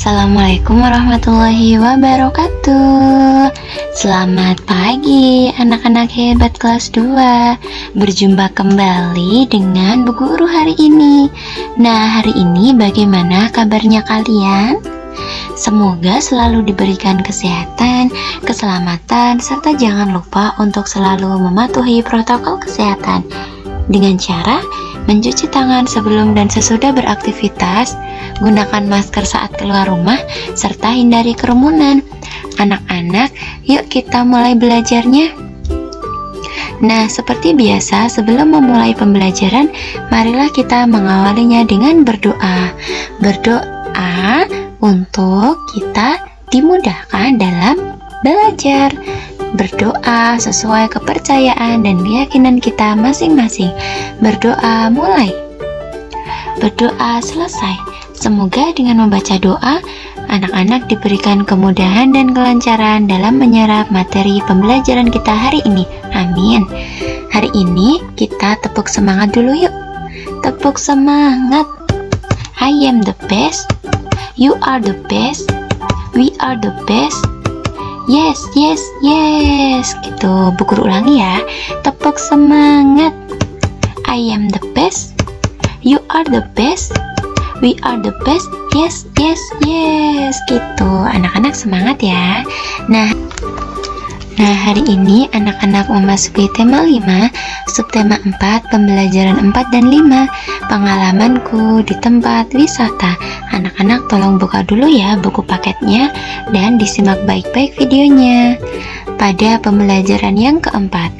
Assalamualaikum warahmatullahi wabarakatuh. Selamat pagi anak-anak hebat kelas 2. Berjumpa kembali dengan Bu Guru hari ini. Nah, hari ini bagaimana kabarnya kalian? Semoga selalu diberikan kesehatan, keselamatan, serta jangan lupa untuk selalu mematuhi protokol kesehatan dengan cara mencuci tangan sebelum dan sesudah beraktivitas, gunakan masker saat keluar rumah, serta hindari kerumunan. Anak-anak, yuk kita mulai belajarnya. Nah, seperti biasa, sebelum memulai pembelajaran, marilah kita mengawalinya dengan berdoa. Berdoa untuk kita dimudahkan dalam belajar. Berdoa sesuai kepercayaan dan keyakinan kita masing-masing. Berdoa mulai. Berdoa selesai. Semoga dengan membaca doa, anak-anak diberikan kemudahan dan kelancaran dalam menyerap materi pembelajaran kita hari ini. Amin. Hari ini kita tepuk semangat dulu yuk. Tepuk semangat. I am the best. You are the best. We are the best. Yes, yes, yes. Gitu, Bu Guru ulangi ya. Tepuk semangat. I am the best. You are the best. We are the best. Yes, yes, yes. Gitu, anak-anak semangat ya. Nah, hari ini anak-anak memasuki tema 5, subtema 4, pembelajaran 4 dan 5, pengalamanku di tempat wisata. Anak-anak tolong buka dulu ya buku paketnya dan disimak baik-baik videonya. Pada pembelajaran yang keempat,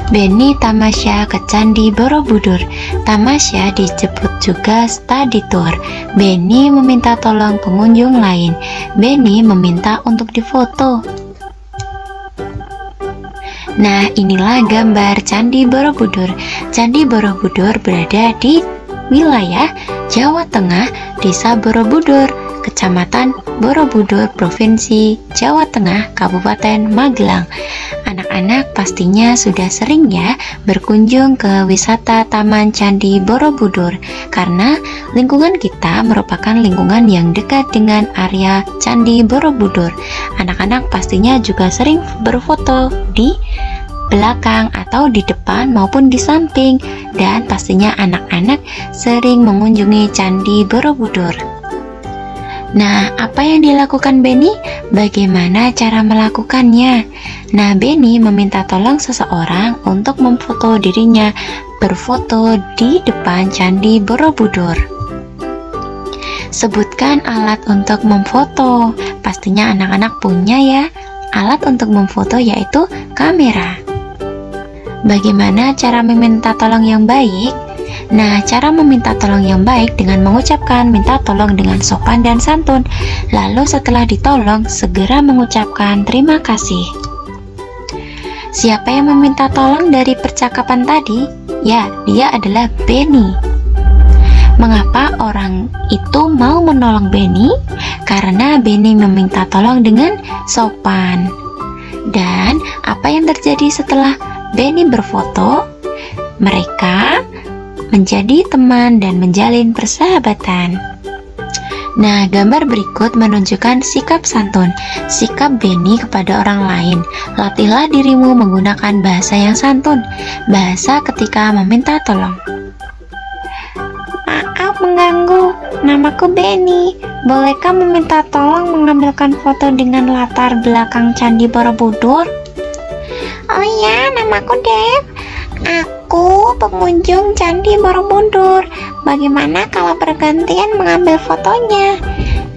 Benny tamasya ke Candi Borobudur. Tamasya disebut juga study tour. Benny meminta tolong pengunjung lain. Benny meminta untuk difoto. Nah, inilah gambar Candi Borobudur. Candi Borobudur berada di wilayah Jawa Tengah, Desa Borobudur, Kecamatan Borobudur, Provinsi Jawa Tengah, Kabupaten Magelang. Anak-anak pastinya sudah sering ya berkunjung ke wisata Taman Candi Borobudur, karena lingkungan kita merupakan lingkungan yang dekat dengan area Candi Borobudur. Anak-anak pastinya juga sering berfoto di belakang atau di depan maupun di samping, dan pastinya anak-anak sering mengunjungi Candi Borobudur. Nah, apa yang dilakukan Benny? Bagaimana cara melakukannya? Nah, Benny meminta tolong seseorang untuk memfoto dirinya berfoto di depan Candi Borobudur. Sebutkan alat untuk memfoto. Pastinya anak-anak punya ya alat untuk memfoto, yaitu kamera. Bagaimana cara meminta tolong yang baik? Nah, cara meminta tolong yang baik dengan mengucapkan minta tolong dengan sopan dan santun. Lalu setelah ditolong, segera mengucapkan terima kasih. Siapa yang meminta tolong dari percakapan tadi? Ya, dia adalah Benny. Mengapa orang itu mau menolong Benny? Karena Benny meminta tolong dengan sopan. Dan apa yang terjadi setelah Benny berfoto? Mereka menjadi teman dan menjalin persahabatan. Nah, gambar berikut menunjukkan sikap santun, sikap Benny kepada orang lain. Latihlah dirimu menggunakan bahasa yang santun, bahasa ketika meminta tolong. Maaf mengganggu, namaku Benny. Bolehkah meminta tolong mengambilkan foto dengan latar belakang Candi Borobudur? Oh ya, namaku Dev. Aku pengunjung Candi Borobudur. Bagaimana kalau bergantian mengambil fotonya?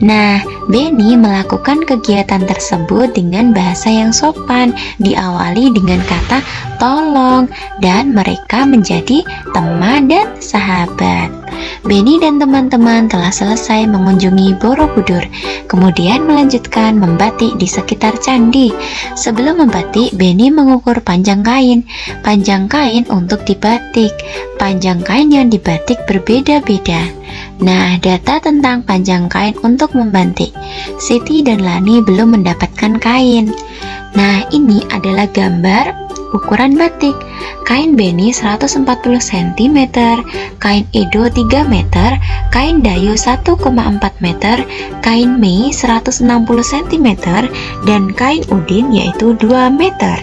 Nah, Benny melakukan kegiatan tersebut dengan bahasa yang sopan, diawali dengan kata tolong, dan mereka menjadi teman dan sahabat. Benny dan teman-teman telah selesai mengunjungi Borobudur, kemudian melanjutkan membatik di sekitar candi. Sebelum membatik, Benny mengukur panjang kain. Panjang kain untuk dibatik. Panjang kain yang dibatik berbeda-beda. Nah, data tentang panjang kain untuk membatik. Siti dan Lani belum mendapatkan kain. Nah, ini adalah gambar ukuran batik. Kain beni 140 cm, kain edo 3 meter, kain dayu 1,4 meter, kain mei 160 cm, dan kain udin yaitu 2 meter.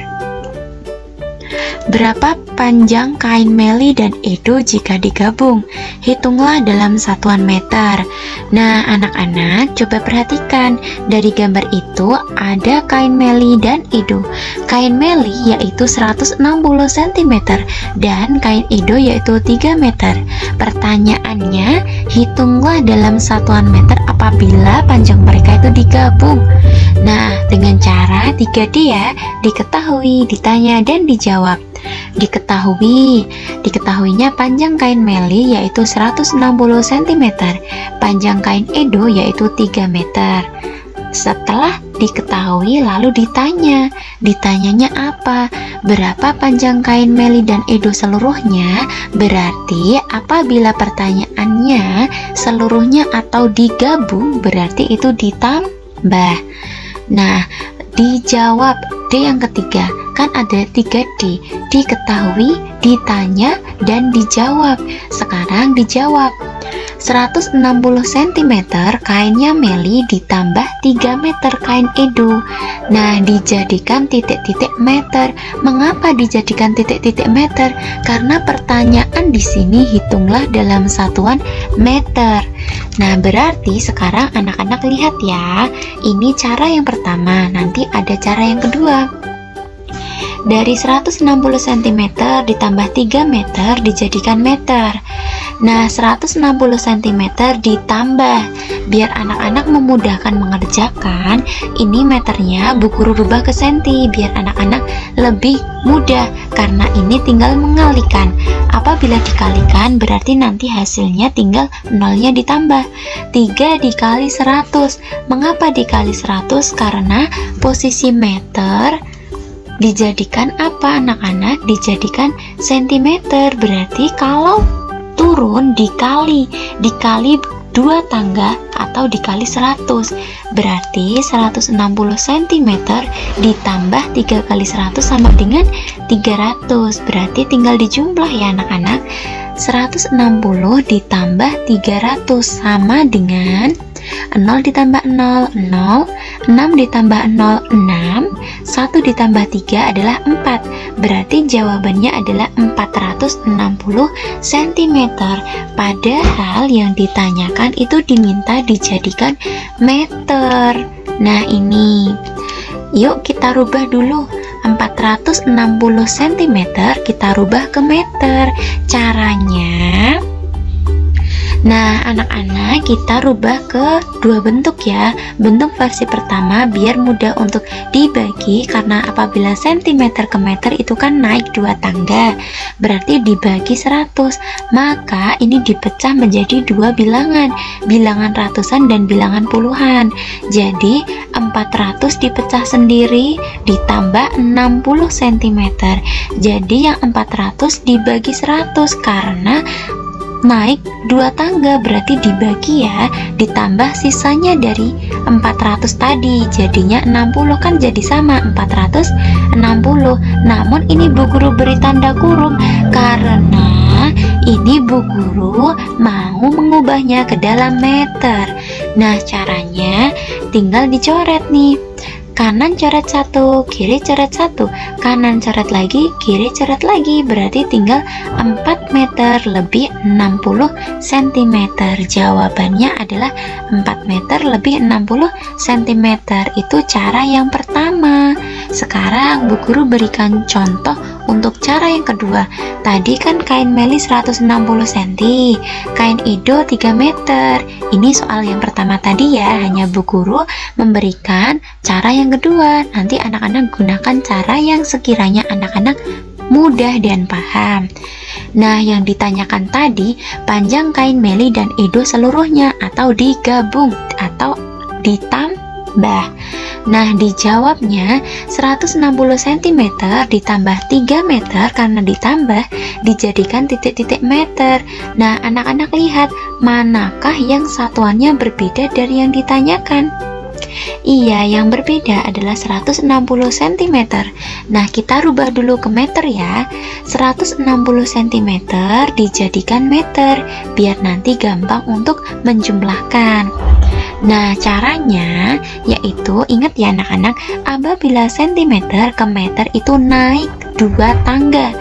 Berapa panjang kain meli dan edo jika digabung? Hitunglah dalam satuan meter. Nah, anak-anak coba perhatikan, dari gambar itu ada kain meli dan edo. Kain meli yaitu 160 cm dan kain edo yaitu 3 meter. Pertanyaannya, hitunglah dalam satuan meter apabila panjang mereka itu digabung. Nah, dengan cara 3D ya, diketahui, ditanya, dan dijawab. Diketahuinya panjang kain meli yaitu 160 cm, panjang kain edo yaitu 3 meter. Setelah diketahui lalu ditanyanya apa? Berapa panjang kain meli dan edo seluruhnya? Berarti apabila pertanyaannya seluruhnya atau digabung berarti itu ditambah. Nah, dijawab. D yang ketiga, kan ada 3D, diketahui, ditanya, dan dijawab. Sekarang dijawab. 160 cm kainnya meli ditambah 3 meter kain edo. Nah, dijadikan titik-titik meter. Mengapa dijadikan titik-titik meter? Karena pertanyaan di sini hitunglah dalam satuan meter. Nah, berarti sekarang anak-anak lihat ya. Ini cara yang pertama, nanti ada cara yang kedua. Dari 160 cm ditambah 3 meter dijadikan meter. Nah, 160 cm ditambah, biar anak-anak memudahkan mengerjakan, ini meternya Bu Guru rubah ke senti biar anak-anak lebih mudah, karena ini tinggal mengalikan. Apabila dikalikan berarti nanti hasilnya tinggal nolnya ditambah. 3 dikali 100. Mengapa dikali 100? Karena posisi meter dijadikan apa anak-anak? Dijadikan sentimeter. Berarti kalau turun dikali 2 tangga atau dikali 100, berarti 160 cm ditambah 3 kali 100 sama dengan 300. Berarti tinggal dijumlah ya anak-anak. 160 ditambah 300 sama dengan 0 ditambah 0, 0, 6 ditambah 0, 6, 1 ditambah 3 adalah 4. Berarti jawabannya adalah 460 cm. Padahal yang ditanyakan itu diminta dijadikan meter. Nah, ini. Yuk kita rubah dulu. 460 cm kita rubah ke meter. Caranya, nah anak-anak kita rubah ke dua bentuk ya. Bentuk versi pertama biar mudah untuk dibagi, karena apabila cm ke meter itu kan naik 2 tangga, berarti dibagi 100, maka ini dipecah menjadi 2 bilangan, bilangan ratusan dan bilangan puluhan. Jadi 400 dipecah sendiri ditambah 60 cm, jadi yang 400 dibagi 100 karena naik 2 tangga, berarti dibagi ya, ditambah sisanya dari 400 tadi, jadinya 60, kan jadi sama 460. Namun ini Bu Guru beri tanda kurung karena ini Bu Guru mau mengubahnya ke dalam meter. Nah, caranya tinggal dicoret nih. Kanan coret 1, kiri coret 1, kanan coret lagi, kiri coret lagi, berarti tinggal 4 meter lebih 60 cm. Jawabannya adalah 4 meter lebih 60 cm. Itu cara yang pertama. Sekarang Bu Guru berikan contoh untuk cara yang kedua. Tadi kan kain meli 160 cm, kain edo 3 meter. Ini soal yang pertama tadi ya, hanya Bu Guru memberikan cara yang kedua. Nanti anak-anak gunakan cara yang sekiranya anak-anak mudah dan paham. Nah, yang ditanyakan tadi panjang kain meli dan edo seluruhnya atau digabung atau ditambah. Nah, dijawabnya 160 cm ditambah 3 meter karena ditambah dijadikan titik-titik meter. Nah, anak-anak lihat manakah yang satuannya berbeda dari yang ditanyakan. Iya, yang berbeda adalah 160 cm. Nah, kita rubah dulu ke meter ya. 160 cm dijadikan meter, biar nanti gampang untuk menjumlahkan. Nah, caranya yaitu, ingat ya anak-anak, apabila cm ke meter itu naik 2 tangga.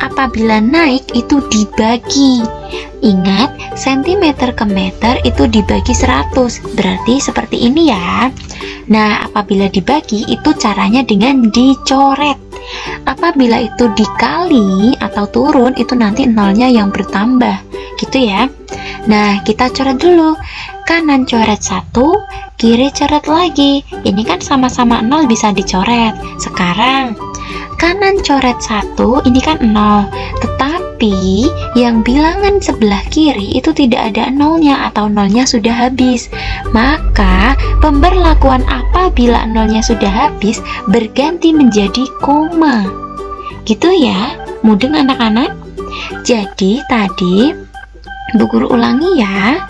Apabila naik itu dibagi. Ingat, cm ke meter itu dibagi 100. Berarti seperti ini ya. Nah, apabila dibagi itu caranya dengan dicoret. Apabila itu dikali atau turun, itu nanti nolnya yang bertambah. Gitu ya. Nah, kita coret dulu. Kanan coret 1, kiri coret lagi. Ini kan sama-sama 0 bisa dicoret. Sekarang kanan coret 1, ini kan 0. Tetapi yang bilangan sebelah kiri itu tidak ada nolnya atau nolnya sudah habis. Maka pemberlakuan apabila nolnya sudah habis berganti menjadi koma. Gitu ya, mudeng anak-anak. Jadi tadi Bu Guru ulangi ya.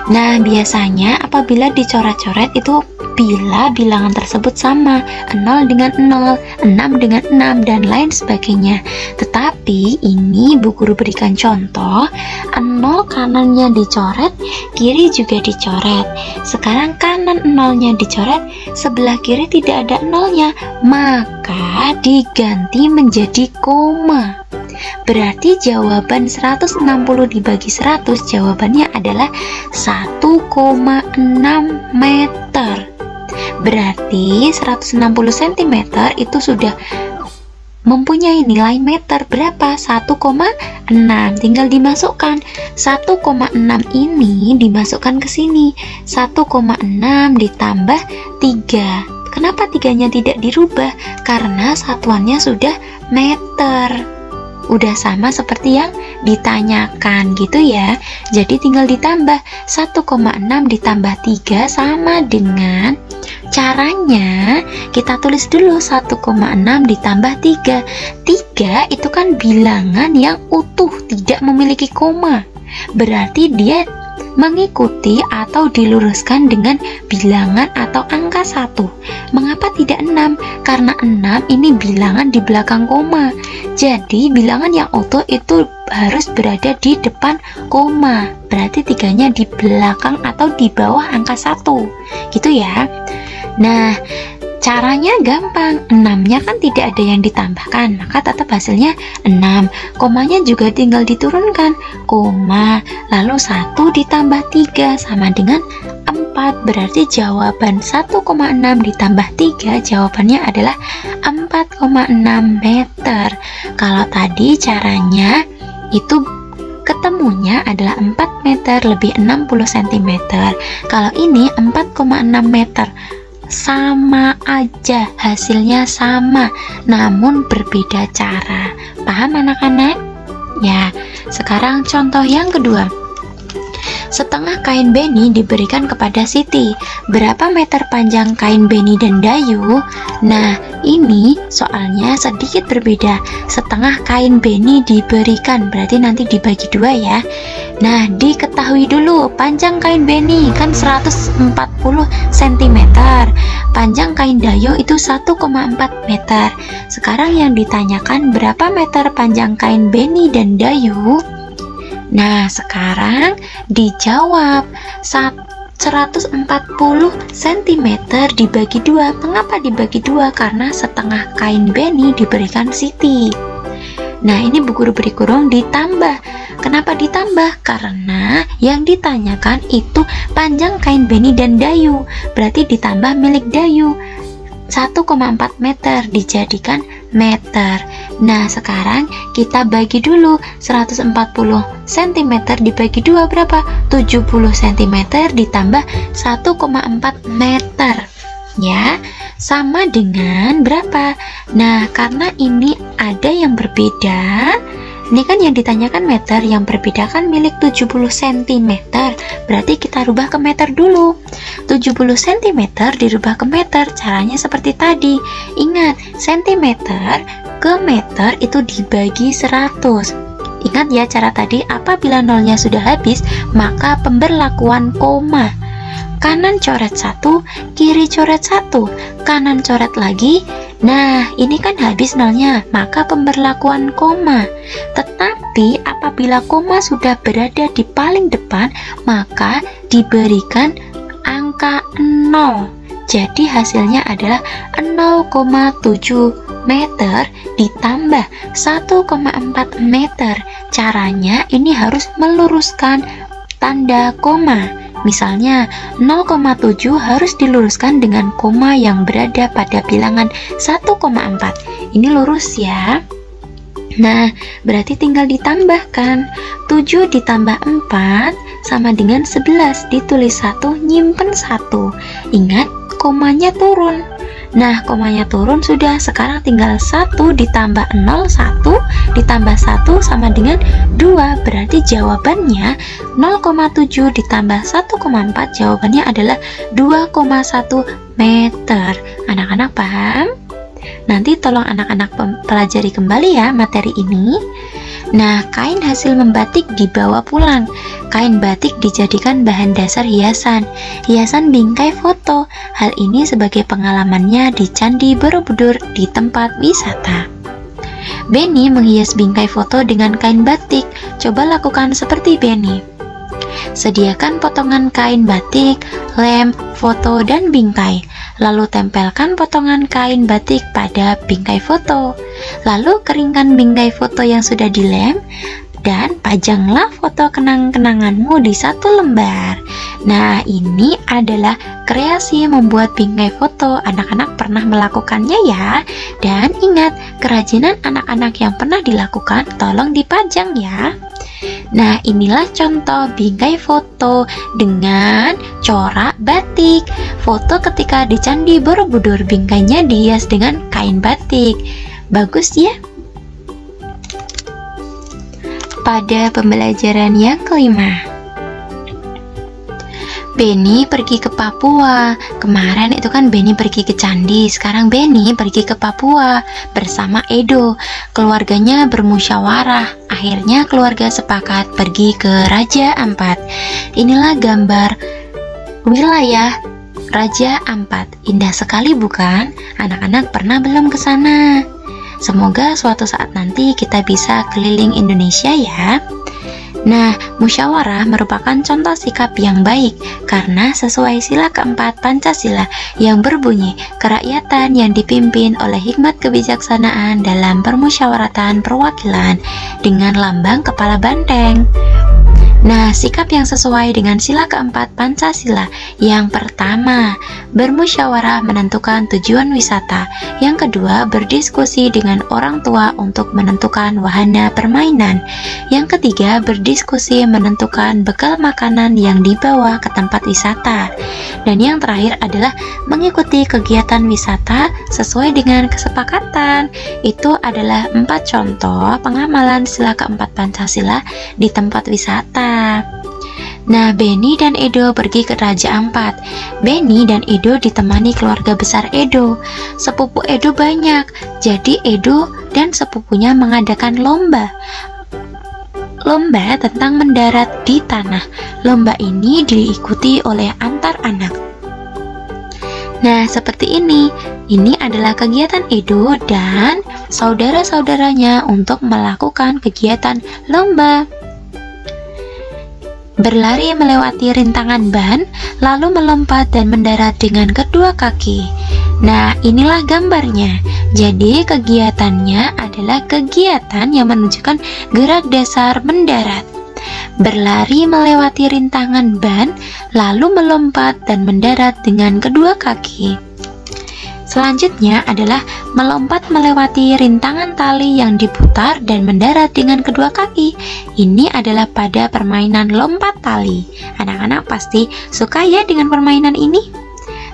Nah, biasanya apabila dicoret-coret itu bila bilangan tersebut sama, 0 dengan 0, 6 dengan 6, dan lain sebagainya. Tetapi ini Bu Guru berikan contoh, 0 kanannya dicoret, kiri juga dicoret. Sekarang kanan 0-nya dicoret, sebelah kiri tidak ada nolnya, maka diganti menjadi koma. Berarti jawaban 160 dibagi 100, jawabannya adalah 1,6 meter. Berarti 160 cm itu sudah mempunyai nilai meter berapa? 1,6. Tinggal dimasukkan 1,6 ini dimasukkan ke sini. 1,6 ditambah 3. Kenapa 3-nya tidak dirubah? Karena satuannya sudah meter. Udah sama seperti yang ditanyakan gitu ya. Jadi tinggal ditambah 1,6 ditambah 3 sama dengan, caranya kita tulis dulu 1,6 ditambah 3. 3 itu kan bilangan yang utuh, tidak memiliki koma. Berarti dia mengikuti atau diluruskan dengan bilangan atau angka 1. Mengapa tidak 6? Karena 6 ini bilangan di belakang koma. Jadi bilangan yang utuh itu harus berada di depan koma. Berarti 3-nya di belakang atau di bawah angka 1. Gitu ya. Nah, caranya gampang, 6-nya kan tidak ada yang ditambahkan, maka tetap hasilnya 6. Komanya juga tinggal diturunkan, koma, lalu 1 ditambah 3 sama dengan 4. Berarti jawaban 1,6 ditambah 3, jawabannya adalah 4,6 meter. Kalau tadi caranya itu ketemunya adalah 4 meter lebih 60 cm. Kalau ini 4,6 meter. Sama aja, hasilnya sama, namun berbeda cara. Paham anak-anak? Ya, sekarang contoh yang kedua. Setengah kain beni diberikan kepada Siti. Berapa meter panjang kain beni dan dayu? Nah, ini soalnya sedikit berbeda. Setengah kain beni diberikan, berarti nanti dibagi 2 ya. Nah, diketahui dulu panjang kain beni kan 140 cm. Panjang kain dayu itu 1,4 meter. Sekarang yang ditanyakan berapa meter panjang kain beni dan dayu? Nah, sekarang dijawab 140 cm dibagi 2. Mengapa dibagi 2? Karena setengah kain beni diberikan Siti. Nah, ini Bu Guru beri kurung ditambah. Kenapa ditambah? Karena yang ditanyakan itu panjang kain beni dan dayu. Berarti ditambah milik dayu. 1,4 meter dijadikan meter. Nah, sekarang kita bagi dulu 140 cm dibagi 2 berapa? 70 cm ditambah 1,4 meter. Ya, sama dengan berapa? Nah, karena ini ada yang berbeda. Ini kan yang ditanyakan meter, yang berbeda kan milik 70 cm. Berarti kita rubah ke meter dulu. 70 cm dirubah ke meter. Caranya seperti tadi. Ingat, cm ke meter itu dibagi 100. Ingat ya cara tadi, apabila nolnya sudah habis, maka pemberlakuan koma. Kanan coret 1, kiri coret 1, kanan coret lagi. Nah, ini kan habis nolnya, maka pemberlakuan koma. Tetapi apabila koma sudah berada di paling depan, maka diberikan angka 0. Jadi hasilnya adalah 0,7 meter ditambah 1,4 meter. Caranya ini harus meluruskan tanda koma. Misalnya 0,7 harus diluruskan dengan koma yang berada pada bilangan 1,4. Ini lurus ya. Nah, berarti tinggal ditambahkan 7 ditambah 4 sama dengan 11. Ditulis 1, nyimpen 1. Ingat, komanya turun. Nah, komanya turun sudah. Sekarang tinggal 1 ditambah 0, 1 ditambah 1 sama dengan 2. Berarti jawabannya 0,7 ditambah 1,4, jawabannya adalah 2,1 meter. Anak-anak paham? Nanti tolong anak-anak pelajari kembali ya materi ini. Nah, kain hasil membatik dibawa pulang. Kain batik dijadikan bahan dasar hiasan. Hiasan bingkai foto. Hal ini sebagai pengalamannya di Candi Borobudur di tempat wisata. Benny menghias bingkai foto dengan kain batik. Coba lakukan seperti Benny. Sediakan potongan kain batik, lem, foto, dan bingkai. Lalu tempelkan potongan kain batik pada bingkai foto. Lalu keringkan bingkai foto yang sudah dilem dan pajanglah foto kenang-kenanganmu di satu lembar. Nah, ini adalah kreasi membuat bingkai foto. Anak-anak pernah melakukannya ya. Dan ingat, kerajinan anak-anak yang pernah dilakukan tolong dipajang ya. Nah, inilah contoh bingkai foto dengan corak batik. Foto ketika di Candi Borobudur, bingkainya dihias dengan kain batik. Bagus ya? Pada pembelajaran yang kelima, Benny pergi ke Papua. Kemarin itu kan Benny pergi ke Candi, sekarang Benny pergi ke Papua bersama Edo. Keluarganya bermusyawarah. Akhirnya keluarga sepakat pergi ke Raja Ampat. Inilah gambar wilayah Raja Ampat. Indah sekali bukan? Anak-anak pernah belum ke sana? Semoga suatu saat nanti kita bisa keliling Indonesia ya. Nah, musyawarah merupakan contoh sikap yang baik karena sesuai sila keempat Pancasila yang berbunyi kerakyatan yang dipimpin oleh hikmat kebijaksanaan dalam permusyawaratan perwakilan dengan lambang kepala banteng. Nah, sikap yang sesuai dengan sila keempat Pancasila. Yang pertama, bermusyawarah menentukan tujuan wisata. Yang kedua, berdiskusi dengan orang tua untuk menentukan wahana permainan. Yang ketiga, berdiskusi menentukan bekal makanan yang dibawa ke tempat wisata. Dan yang terakhir adalah mengikuti kegiatan wisata sesuai dengan kesepakatan. Itu adalah 4 contoh pengamalan sila keempat Pancasila di tempat wisata. Nah, Benny dan Edo pergi ke Raja Ampat. Benny dan Edo ditemani keluarga besar Edo. Sepupu Edo banyak, jadi Edo dan sepupunya mengadakan lomba tentang mendarat di tanah. Lomba ini diikuti oleh antar anak. Nah, seperti ini. Ini adalah kegiatan Edo dan saudara-saudaranya untuk melakukan kegiatan lomba. Berlari melewati rintangan ban, lalu melompat dan mendarat dengan kedua kaki. Nah, inilah gambarnya. Jadi, kegiatannya adalah kegiatan yang menunjukkan gerak dasar mendarat. Berlari melewati rintangan ban, lalu melompat dan mendarat dengan kedua kaki. Selanjutnya adalah melompat melewati rintangan tali yang diputar dan mendarat dengan kedua kaki. Ini adalah pada permainan lompat tali. Anak-anak pasti suka ya dengan permainan ini.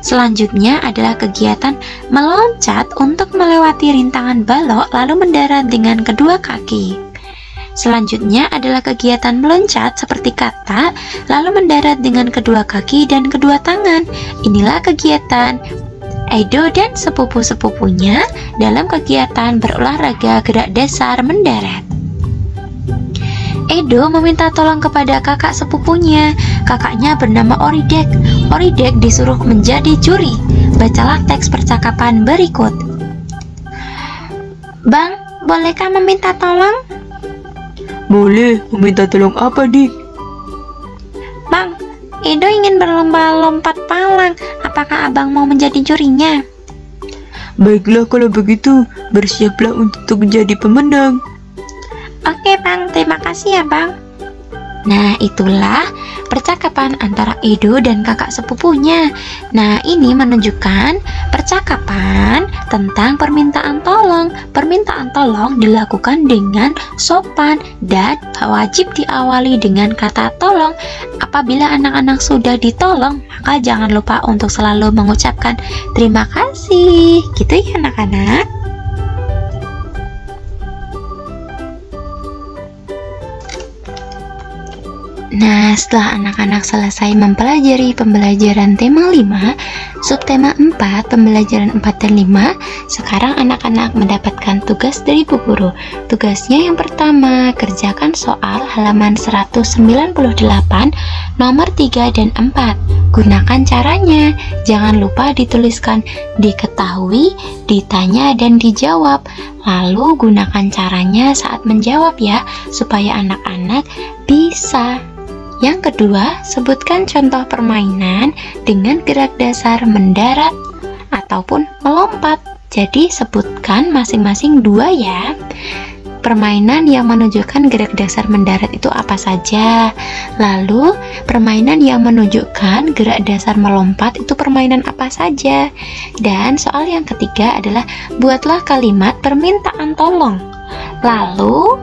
Selanjutnya adalah kegiatan meloncat untuk melewati rintangan balok lalu mendarat dengan kedua kaki. Selanjutnya adalah kegiatan meloncat seperti kata lalu mendarat dengan kedua kaki dan kedua tangan. Inilah kegiatan Edo dan sepupu-sepupunya dalam kegiatan berolahraga gerak dasar mendarat. Edo meminta tolong kepada kakak sepupunya. Kakaknya bernama Oridek. Oridek disuruh menjadi juri. Bacalah teks percakapan berikut. Bang, bolehkah meminta tolong? Boleh, meminta tolong apa, Dik? Bang, Edo ingin berlomba lompat palang. Apakah abang mau menjadi jurinya? Baiklah kalau begitu, bersiaplah untuk menjadi pemenang. Oke bang, terima kasih ya bang. Nah, itulah percakapan antara Edo dan kakak sepupunya. Nah, ini menunjukkan percakapan tentang permintaan tolong. Permintaan tolong dilakukan dengan sopan dan wajib diawali dengan kata tolong. Apabila anak-anak sudah ditolong, maka jangan lupa untuk selalu mengucapkan terima kasih. Gitu ya anak-anak. Nah, setelah anak-anak selesai mempelajari pembelajaran tema 5, subtema 4, pembelajaran 4 dan 5, sekarang anak-anak mendapatkan tugas dari Bu Guru. Tugasnya yang pertama, kerjakan soal halaman 198, nomor 3 dan 4. Gunakan caranya, jangan lupa dituliskan diketahui, ditanya, dan dijawab. Lalu gunakan caranya saat menjawab ya, supaya anak-anak bisa. Yang kedua, sebutkan contoh permainan dengan gerak dasar mendarat ataupun melompat. Jadi sebutkan masing-masing 2 ya. Permainan yang menunjukkan gerak dasar mendarat itu apa saja. Lalu, permainan yang menunjukkan gerak dasar melompat itu permainan apa saja. Dan soal yang ketiga adalah buatlah kalimat permintaan tolong. Lalu,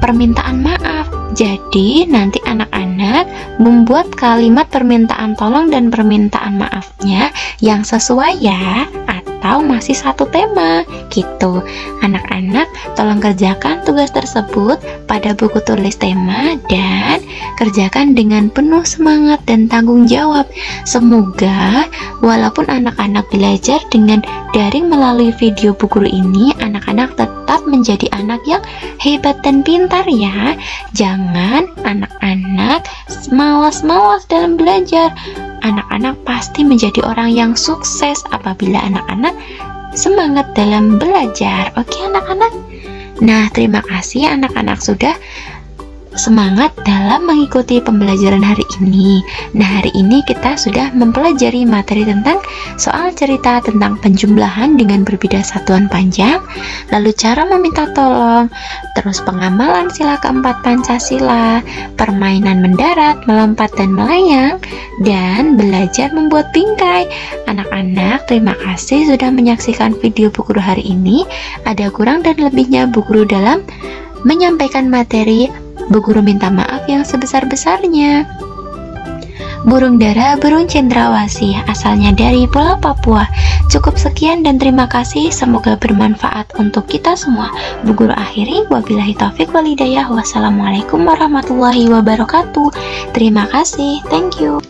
permintaan maaf. Jadi nanti anak-anak membuat kalimat permintaan tolong dan permintaan maafnya yang sesuai ya, atau masih satu tema gitu. Anak-anak tolong kerjakan tugas tersebut pada buku tulis tema dan kerjakan dengan penuh semangat dan tanggung jawab. Semoga walaupun anak-anak belajar dengan daring melalui video Bu Guru ini, anak-anak tetap menjadi anak yang hebat dan pintar ya. Jangan anak-anak malas-malas dalam belajar. Anak-anak pasti menjadi orang yang sukses apabila anak-anak semangat dalam belajar. Oke anak-anak? Nah, terima kasih anak-anak sudah semangat dalam mengikuti pembelajaran hari ini. Nah, hari ini kita sudah mempelajari materi tentang soal cerita tentang penjumlahan dengan berbeda satuan panjang, lalu cara meminta tolong, terus pengamalan sila keempat Pancasila, permainan mendarat, melompat dan melayang, dan belajar membuat bingkai. Anak-anak, terima kasih sudah menyaksikan video Bu Guru hari ini. Ada kurang dan lebihnya Bu Guru dalam menyampaikan materi. Bu Guru minta maaf yang sebesar-besarnya. Burung dara, burung cendrawasih, asalnya dari Pulau Papua. Cukup sekian dan terima kasih. Semoga bermanfaat untuk kita semua. Bu Guru akhiri, wabillahi taufik walhidayah. Wassalamualaikum warahmatullahi wabarakatuh. Terima kasih. Thank you.